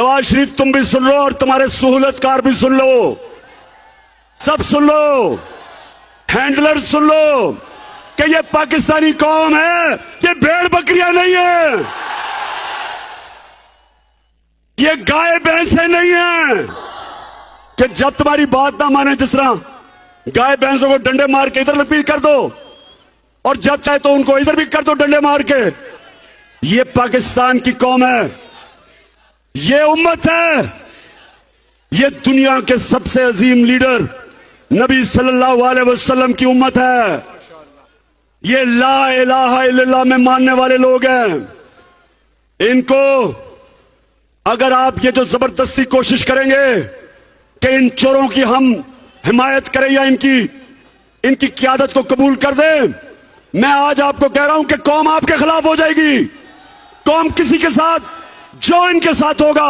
नवाज शरीफ तुम भी सुन लो और तुम्हारे सहूलतकार भी सुन लो, सब सुन लो, हैंडलर सुन लो कि ये पाकिस्तानी कौम है, ये भेड़ बकरियां नहीं है, ये गाय भैंसे नहीं है कि जब तुम्हारी बात ना माने, जिस तरह गाय भैंसों को डंडे मार के इधर लपीट कर दो और जब चाहे तो उनको इधर भी कर दो डंडे मार के। ये पाकिस्तान की कौम है, ये उम्मत है, ये दुनिया के सबसे अजीम लीडर नबी सल्लल्लाहु अलैहि वसल्लम की उम्मत है। ये ला इलाहा इल्लल्लाह में मानने वाले लोग हैं। इनको अगर आप ये जो जबरदस्ती कोशिश करेंगे कि इन चोरों की हम हिमायत करें या इनकी क़यादत को कबूल कर दें, मैं आज आपको कह रहा हूं कि कौम आपके खिलाफ हो जाएगी। कौम किसी के साथ जो इनके साथ होगा